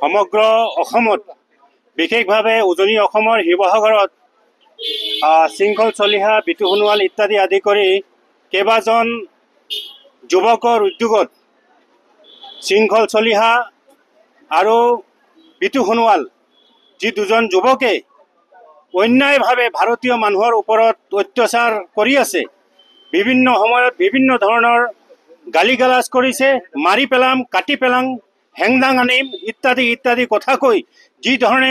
সমগ্ৰ অসমত বিশেষভাৱে উজনি অসমৰ শিৱসাগৰত শৃংখল চলিহা, বিতু সোণোৱাল ইত্যাদি আদি কৰি কেইবাজন যুৱকৰ উদ্যোগত শৃংখল চলিহা আৰু বিতু সোণোৱাল যি দুজন যুৱকে অন্যায়ভাৱে ভাৰতীয় মানুহৰ ওপৰত অত্যাচাৰ কৰি আছে, বিভিন্ন সময়ত বিভিন্ন ধৰণৰ গালি গালাজ কৰিছে, মাৰি পেলাম, কাটি পেলাম, হেংদাং আনিম ইত্যাদি ইত্যাদি কথা কৈ যি ধৰণে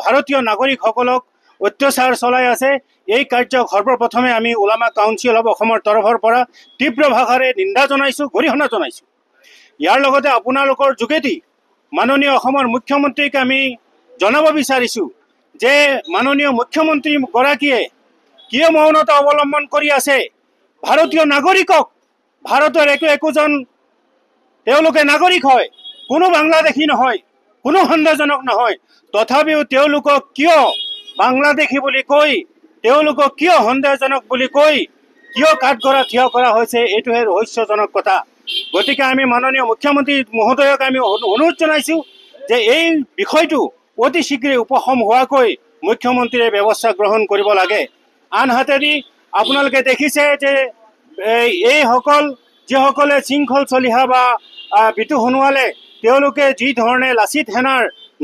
ভাৰতীয় নাগৰিকসকলক অত্যাচাৰ চলাই আছে, এই কাৰ্যক সৰ্বপ্ৰথমে আমি ওলামা কাউন্সিল অৱ অসমৰ তৰফৰ পৰা তীব্ৰ ভাষাৰে নিন্দা জনাইছোঁ, গৰিহণা জনাইছোঁ। ইয়াৰ লগতে আপোনালোকৰ যোগেদি মাননীয় অসমৰ মুখ্যমন্ত্ৰীক আমি জনাব বিচাৰিছোঁ যে মাননীয় মুখ্যমন্ত্ৰীগৰাকীয়ে কিয় মৌনতা অৱলম্বন কৰি আছে। ভাৰতীয় নাগৰিকক, ভাৰতৰ একোজন তেওঁলোকে নাগৰিক হয়, কোনো বাংলাদেশী নহয়, কোনো সন্দেহজনক নহয়, তথাপিও তেওঁলোকক কিয় বাংলাদেশী বুলি কৈ, তেওঁলোকক কিয় সন্দেহজনক বুলি কৈ কিয় কাঠগড়া থিয় কৰা হৈছে, এইটোহে ৰহস্যজনক কথা। গতিকে আমি মাননীয় মুখ্যমন্ত্ৰী মহোদয়ক আমি অনুৰোধ জনাইছোঁ যে এই বিষয়টো অতি শীঘ্ৰে উপশম হোৱাকৈ মুখ্যমন্ত্ৰীয়ে ব্যৱস্থা গ্ৰহণ কৰিব লাগে। আনহাতেদি আপোনালোকে দেখিছে যে এইসকল যিসকলে শৃংখল চলিহা বা বিতু সোণোৱালে তেওঁলোকে যি ধৰণে লাচিত সেনাৰ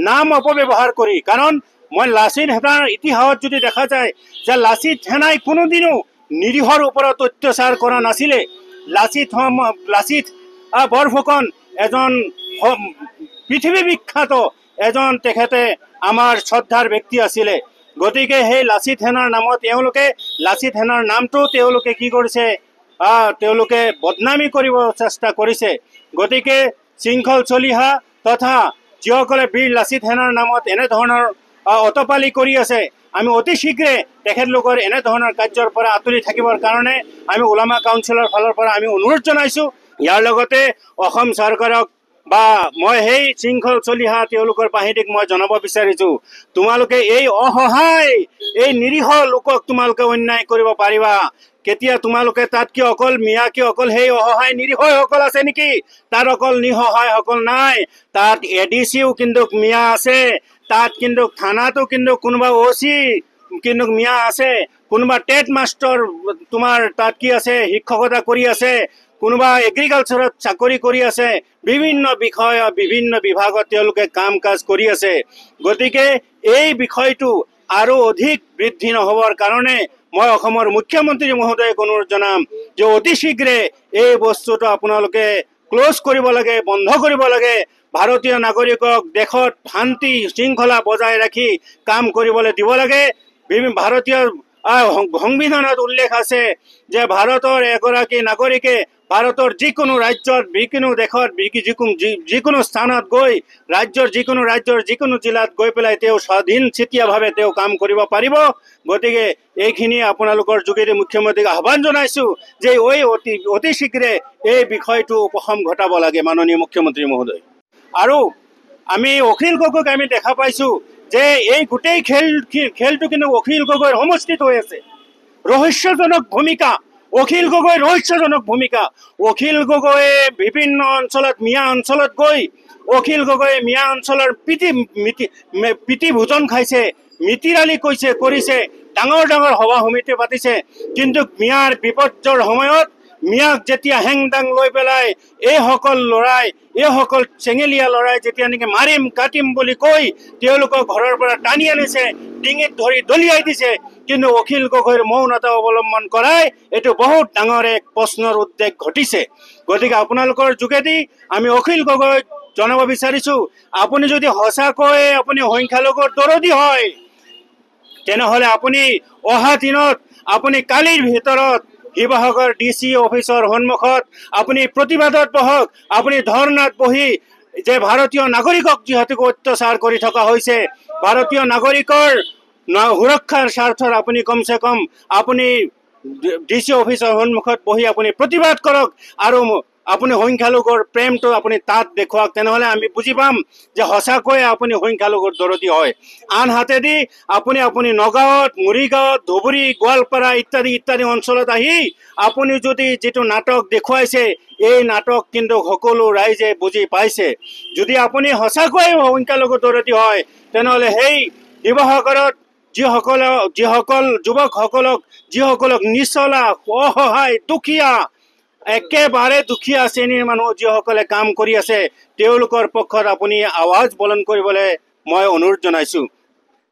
নাম অপব্যৱহাৰ কৰি, কাৰণ মই লাচিত সেনাৰ ইতিহাসত যদি দেখা যায় যে লাচিত সেনাই কোনোদিনো নিৰীহৰ ওপৰত অত্যাচাৰ কৰা নাছিলে। লাচিত বৰফুকন এজন পৃথিৱী বিখ্যাত এজন তেখেতে আমাৰ শ্ৰদ্ধাৰ ব্যক্তি আছিলে। গতিকে সেই লাচিত সেনাৰ নামত লাচিত সেনাৰ নামটো তেওঁলোকে কি কৰিছে, তেওঁলোকে বদনামী কৰিব চেষ্টা কৰিছে। গতিকে শৃংখল চলিহা তথা যিসকলে বীৰ লাচিত সেনাৰ নামত এনেধৰণৰ অতপালি কৰি আছে, আমি অতি শীঘ্ৰে তেখেতলোকৰ এনেধৰণৰ কাৰ্যৰ পৰা আঁতৰি থাকিবৰ কাৰণে আমি ওলামা কাউন্সিলৰ ফালৰ পৰা আমি অনুৰোধ জনাইছোঁ। ইয়াৰ লগতে অসম চৰকাৰক বা মই সেই শৃংখল চলিহা তেওঁলোকৰ বাহিনীক মই জনাব বিচাৰিছোঁ, তোমালোকে এই অসহায় এই নিৰীহ লোকক তোমালোকে অন্যায় কৰিব পাৰিবা কেতিয়া? তোমালোকে তাত কি অকল অকল সেই অসহায় নিৰীহসকল আছে নেকি? তাত অকল নিঃসহায়সকল নাই, তাত এডিচিও কিন্তু মিয়া আছে, তাত কিন্তু থানাতো কিন্তু কোনোবা OC কিন্তু মিয়া আছে, কোনোবা টেট মাষ্টৰ তোমাৰ তাত কি আছে শিক্ষকতা কৰি আছে, কোনোবা এগ্ৰিকালচাৰত চাকৰি কৰি আছে, বিভিন্ন বিষয় বিভিন্ন বিভাগত তেওঁলোকে কাম কাজ কৰি আছে। গতিকে এই বিষয়টো আৰু অধিক বৃদ্ধি নহবৰ কাৰণে মই অসমৰ মুখ্যমন্ত্ৰী মহোদয়ক অনুৰোধ জনাম যে অতি শীঘ্ৰে এই বস্তুটো আপোনালোকে ক্লোজ কৰিব লাগে, বন্ধ কৰিব লাগে। ভাৰতীয় নাগৰিকক দেশত শান্তি শৃংখলা বজাই ৰাখি কাম কৰিবলৈ দিব লাগে। ভাৰতীয় সংবিধানত উল্লেখ আছে যে ভাৰতৰ এগৰাকী নাগৰিকে ভাৰতৰ যিকোনো ৰাজ্যত, যিকোনো দেশত, যিকোনো স্থানত গৈ ৰাজ্যৰ যিকোনো জিলাত গৈ পেলাই তেওঁ স্বাধীনচিতীয়াভাৱে তেওঁ কাম কৰিব পাৰিব। গতিকে এইখিনি আপোনালোকৰ যোগেদি মুখ্যমন্ত্ৰীক আহ্বান জনাইছোঁ যে অতি শীঘ্ৰে এই বিষয়টো উপশম ঘটাব লাগে মাননীয় মুখ্যমন্ত্ৰী মহোদয়। আৰু আমি অখিল গগৈক আমি দেখা পাইছোঁ যে এই গোটেই খেলটো কিন্তু অখিল গগৈৰ সমষ্টিত হৈ আছে। ৰহস্যজনক ভূমিকা অখিল গগৈৰ, ৰহস্যজনক ভূমিকা। অখিল গগৈয়ে বিভিন্ন অঞ্চলত, মিয়া অঞ্চলত গৈ অখিল গগৈয়ে মিয়া অঞ্চলৰ প্ৰীতি ভোজন খাইছে, মিতিৰালি কৰিছে, ডাঙৰ ডাঙৰ সভা সমিতি পাতিছে। কিন্তু মিয়াৰ বিপৰ্যয়ৰ সময়ত মিয়াক যেতিয়া হেংদাং লৈ পেলাই এইসকল চেঙেলীয়া ল'ৰাই যেতিয়া নেকি মাৰিম কাটিম বুলি কৈ তেওঁলোকক ঘৰৰ পৰা টানি আনিছে, ডিঙিত ধৰি দলিয়াই দিছে, কিন্তু অখিল গগৈৰ মৌনতা অৱলম্বন কৰাই এইটো বহুত ডাঙৰ এক প্ৰশ্নৰ উদ্বেগ ঘটিছে। গতিকে আপোনালোকৰ যোগেদি আমি অখিল গগৈক জনাব বিচাৰিছোঁ, আপুনি যদি সঁচাকৈ আপুনি সংখ্যালঘুৰ দৰদী হয়, তেনেহ'লে আপুনি অহা দিনত আপুনি কালিৰ ভিতৰত শিৱসাগৰ DC অফিচৰ সন্মুখত আপুনি প্ৰতিবাদত বহক, আপুনি ধৰ্ণাত বহি যে ভাৰতীয় নাগৰিকক যিহেতু অত্যাচাৰ কৰি থকা হৈছে, ভাৰতীয় নাগৰিকৰ সুৰক্ষাৰ স্বাৰ্থত আপুনি কমচে কম আপুনি DC অফিচৰ সন্মুখত বহি আপুনি প্ৰতিবাদ কৰক। আৰু আপুনি সংখ্যালঘুৰ প্ৰেমটো আপুনি তাত দেখুৱাওক, তেনেহ'লে আমি বুজি পাম যে সঁচাকৈয়ে আপুনি সংখ্যালঘুৰ দৰদী হয়। আনহাতেদি আপুনি নগাঁৱত, মৰিগাঁৱত, ধুবুৰী, গোৱালপাৰা ইত্যাদি ইত্যাদি অঞ্চলত আহি আপুনি যদি যিটো নাটক দেখুৱাইছে, এই নাটক কিন্তু সকলো ৰাইজে বুজি পাইছে। যদি আপুনি সঁচাকৈয়ে সংখ্যালঘুৰ দৰদী হয়, তেনেহ'লে সেই শিৱসাগৰত যিসকল যিসকলক নিচলা, অসহায়, দুখীয়া, একেবাৰে দুখীয়া শ্ৰেণীৰ মানুহ যিসকলে কাম কৰি আছে, তেওঁলোকৰ পক্ষত আপুনি আৱাজ বুলন্দ কৰিবলৈ মই অনুৰোধ জনাইছোঁ।